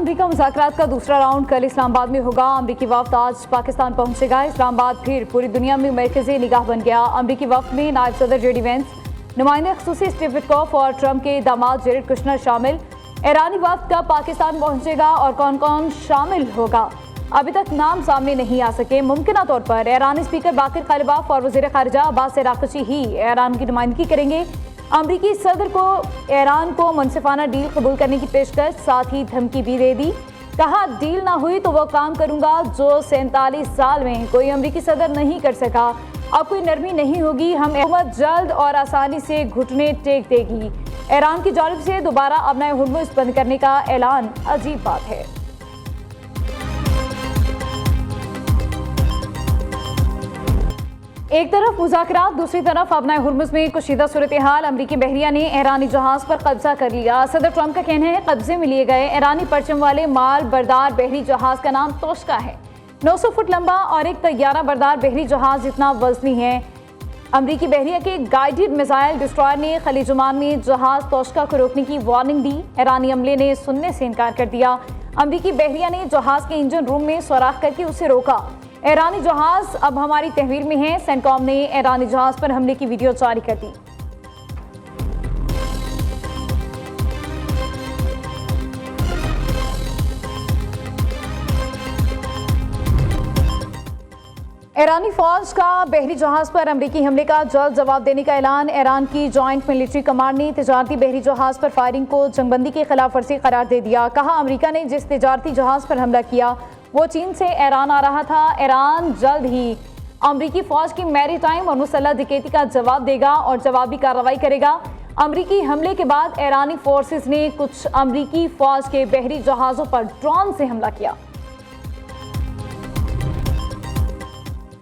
अमरीका मुज़ाकरात का दूसरा राउंड कल इस्लामाबाद में होगा। अमरीकी वफ्द आज पाकिस्तान पहुंचेगा। इस्लामाबाद फिर पूरी दुनिया में मरकज़ी निगाह बन गया। अमरीकी वफ्द में नायब सदर जेडी वेंस, नुमाइंदे ख़ुसूसी स्टीव विटकॉफ और ट्रंप के दामाद जेरेड कुशनर शामिल। ईरानी वफ्द कब पाकिस्तान पहुंचेगा और कौन कौन शामिल होगा, अभी तक नाम सामने नहीं आ सके। मुमकिन तौर पर ईरानी स्पीकर बाकिर कालिबाफ और वज़ीर ख़ारिजा अब्बास अराग़ची ही ईरान की नुमाइंदगी करेंगे। अमरीकी सदर को ईरान को मुनसिफाना डील कबूल करने की पेशकश, साथ ही धमकी भी दे दी। कहा डील ना हुई तो वो काम करूंगा जो 47 साल में कोई अमरीकी सदर नहीं कर सका। अब कोई नरमी नहीं होगी, हम हुकूमत जल्द और आसानी से घुटने टेक देगी। ईरान की जानिब से दोबारा अपना हुर्मुज़ बंद करने का ऐलान अजीब बात है। एक तरफ मुज़ाकरात, दूसरी तरफ अपना हुर्मुज़ में कशीदा सूरत हाल। अमरीकी बहरिया ने ईरानी जहाज़ पर कब्जा कर लिया। सदर ट्रंप का कहना है कब्जे में लिए गए ईरानी परचम वाले माल बरदार बहरी जहाज़ का नाम तोशका है। 900 फुट लंबा और एक तैयारा बरदार बहरी जहाज़ जितना वजनी है। अमरीकी बहरिया के गाइडेड मिसाइल डिस्ट्रॉयर ने खलीज ओमान में जहाज़ तोशका को रोकने की वार्निंग दी। ईरानी अमले ने सुनने से इनकार कर दिया। अमरीकी बहरिया ने जहाज़ के इंजन रूम में सुराख करके उसे रोका। ईरानी जहाज़ अब हमारी तहवील में है। सेंटकॉम ने ईरानी जहाज़ पर हमले की वीडियो जारी कर दी। ईरानी फौज का बहरी जहाज़ पर अमरीकी हमले का जल्द जवाब देने का ऐलान। ईरान की जॉइंट मिलिट्री कमांड ने तिजारती बहरी जहाज़ पर फायरिंग को जंगबंदी की खिलाफ वर्जी करार दे दिया। कहा अमरीका ने जिस तिजारती जहाज़ पर हमला किया वो चीन से ईरान आ रहा था। ईरान जल्द ही अमरीकी फौज की मैरीटाइम और मुसल्लह डकैती का जवाब देगा और जवाबी कार्रवाई करेगा। अमरीकी हमले के बाद ईरानी फोर्सेस ने कुछ अमरीकी फौज के बहरी जहाज़ों पर ड्रोन से हमला किया।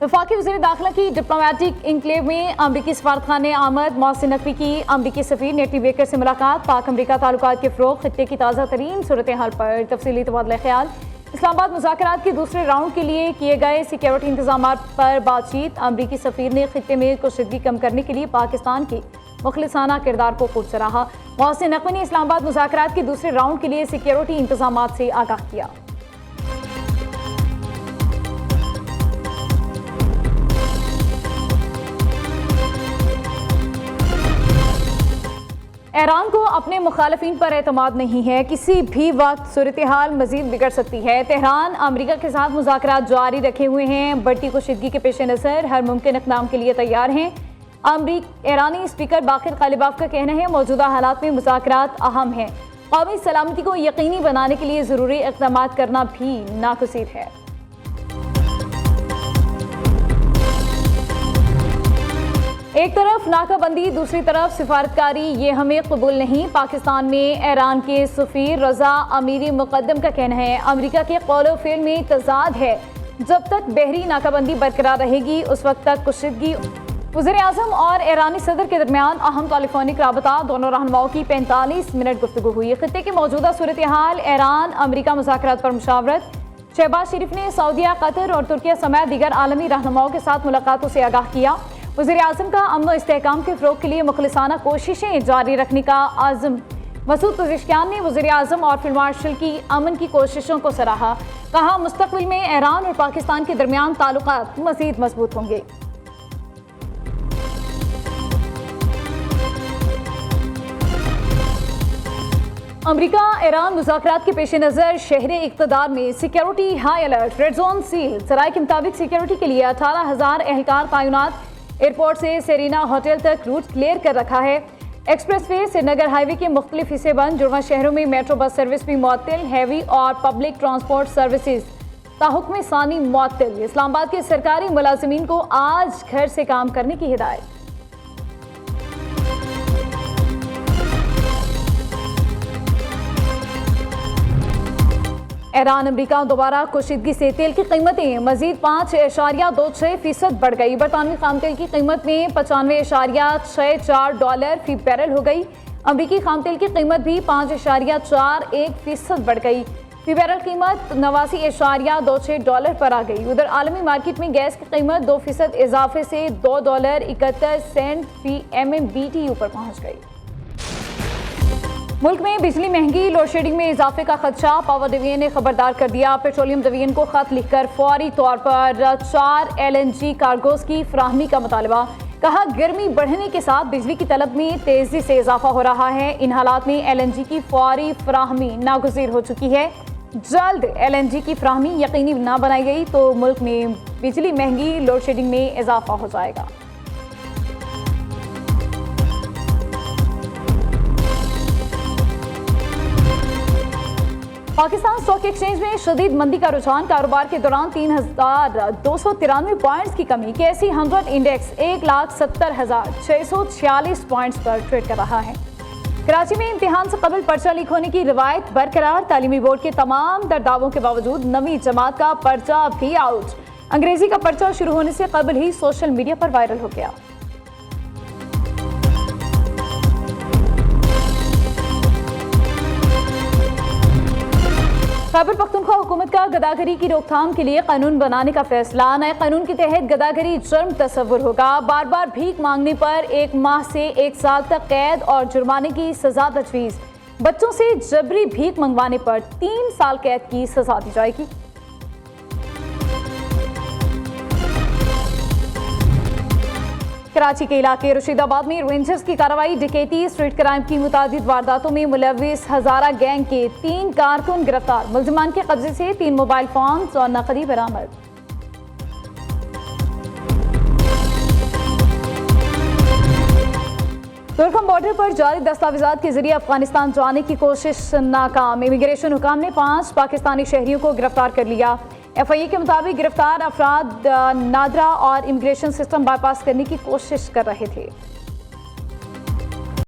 वफाकी वज़ीर दाखिला की डिप्लोमेटिक इनक्लेव में अमरीकी सफारतखाने आमद। मोहसिन नकवी की अमरीकी सफ़ीर नेटी बेकर से मुलाकात। पाक अमरीका ताल्लुकात के फ़रोग़, खित्ते की ताज़ा तरीन सूरत हाल पर तफसीली तबादला ख्याल। इस्लामाबाद मुज़ाकरात के दूसरे राउंड के लिए किए गए सिक्योरिटी इंतजामात पर बातचीत। अमरीकी सफ़ीर ने खित्ते में कशीदगी कम करने के लिए पाकिस्तान के मुखलिसाना किरदार को खूब सराहा। मोहसिन नकवी ने इस्लामाबाद मुज़ाकरात के दूसरे राउंड के लिए सिक्योरिटी इंतजामात से आगाह किया। ईरान को अपने मुखालफिन पर एतमाद नहीं है। किसी भी वक्त सूरत हाल मजीद बिगड़ सकती है। तेहरान अमरीका के साथ मुज़ाकरात जारी रखे हुए हैं। बढ़ती कशीदगी के पेश नज़र हर मुमकिन इक़दाम के लिए तैयार हैं। ईरानी स्पीकर बाकिर कालिबाफ का कहना है मौजूदा हालात में मुज़ाकरात अहम हैं। कौमी सलामती को यकीनी बनाने के लिए ज़रूरी इक़दाम करना भी नागज़ीर है। एक तरफ नाकाबंदी, दूसरी तरफ सिफारतकारी, ये हमें कबूल नहीं। पाकिस्तान में ईरान के सफ़ीर रज़ा अमीरी मुक़द्दम का कहना है अमरीका के कौल व फ़िल में तज़ाद है। जब तक बहरी नाकाबंदी बरकरार रहेगी उस वक्त तक कशीदगी। वज़ीर आज़म और ईरानी सदर के दरमियान अहम टेलीफोनिक राबता। दोनों रहनुमाओं की 45 मिनट गुफ्तगू हुई। खित्ते की मौजूदा सूरत हाल, ईरान अमरीका मुज़ाकरात पर मुशावरत। शहबाज शरीफ ने सऊदीया, कतर और तुर्किया समेत दीगर आलमी रहनुमाओं के साथ मुलाकातों से आगाह किया। वज़ीर आज़म का अमन व इस्तेहकाम के फ़रोग़ के लिए मुखलिसाना कोशिशें जारी रखने का आज़म। मसूद पज़ेश्कियान ने वज़ीर आज़म और फील्ड मार्शल की अमन की कोशिशों को सराहा। कहा मुस्तक़बिल में ईरान और पाकिस्तान के दरमियान ताल्लुकात मज़ीद मजबूत होंगे। अमरीका ईरान मुज़ाकरात के पेश नज़र शहरे इक़्तिदार में security high alert, red zone seal. सराय के मुताबिक सिक्योरिटी के लिए 18,000 एहलकार तैनात। एयरपोर्ट से सेरीना होटल तक रूट क्लियर कर रखा है। एक्सप्रेसवे श्रीनगर हाईवे के मुख्तलिफ हिस्से बंद। जुड़वा शहरों में मेट्रो बस सर्विस भी मुअत्तल। हैवी और पब्लिक ट्रांसपोर्ट सर्विसेज ताहुक्म सानी मुअत्तल। इस्लामाबाद के सरकारी मुलाजिमीन को आज घर से काम करने की हिदायत। ईरान अमरीका दोबारा कशीदगी से तेल की कीमतें मजीद 5.26% बढ़ गई। बरतानवी खाम तेल की कीमत में $95.64 फी बैरल हो गई। अमरीकी खाम तेल की कीमत भी 5.41% बढ़ गई। फी बैरल कीमत $89.26 पर आ गई। उधर आलमी मार्केट में गैस की कीमत 2% इजाफे से $2.71 फी MMBTU पर पहुँच गई। मुल्क में बिजली महंगी, लोड शेडिंग में इजाफे का खदशा। पावर डिवीजन ने खबरदार कर दिया। पेट्रोलियम डिवीजन को खत लिखकर फौरी तौर पर 4 LNG कार्गोज की फराहमी का मुतालबा। कहा, गर्मी बढ़ने के साथ बिजली की तलब में तेजी से इजाफा हो रहा है। इन हालात में LNG की फौरी फराहमी नागुज़ीर हो चुकी है। जल्द LNG की फराहमी यकीनी ना बनाई गई तो मुल्क में बिजली महंगी, लोड शेडिंग में इजाफा हो जाएगा। पाकिस्तान स्टॉक एक्सचेंज में शदीद मंदी का रुझान। कारोबार के दौरान 3,293 पॉइंट्स की कमी। KSE 100 इंडेक्स 1,70,646 पॉइंट्स पर ट्रेड कर रहा है। कराची में इम्तिहान से कबल पर्चा लीक होने की रिवायत बरकरार। तालीमी बोर्ड के तमाम दावों के बावजूद नवी जमात का पर्चा भी आउट। अंग्रेजी का पर्चा शुरू होने से कबल ही सोशल मीडिया पर वायरल हो गया। खैबर पख्तूनख्वा हुकूमत का गदागरी की रोकथाम के लिए कानून बनाने का फैसला। नए कानून के तहत गदागरी जुर्म तस्वुर होगा। बार बार भीख मांगने पर 1 माह से 1 साल तक कैद और जुर्माने की सजा तजवीज़। बच्चों से जबरी भीख मंगवाने पर 3 साल कैद की सजा दी जाएगी। कराची के इलाके रशीदाबाद में रेंजर्स की कार्रवाई। डकैती, स्ट्रीट क्राइम की मुतादिद वारदातों में मुलविस हजारा गैंग के 3 कारकुन गिरफ्तार। मुल्जिमान के कब्जे से 3 मोबाइल फोन्स और नकदी बरामद। तुर्कम बॉर्डर पर जारी दस्तावेजात के जरिए अफगानिस्तान जाने की कोशिश नाकाम। इमिग्रेशन हुकाम ने 5 पाकिस्तानी शहरियों को गिरफ्तार कर लिया। FIA के मुताबिक गिरफ्तार अफराद नादरा और इमिग्रेशन सिस्टम बाईपास करने की कोशिश कर रहे थे।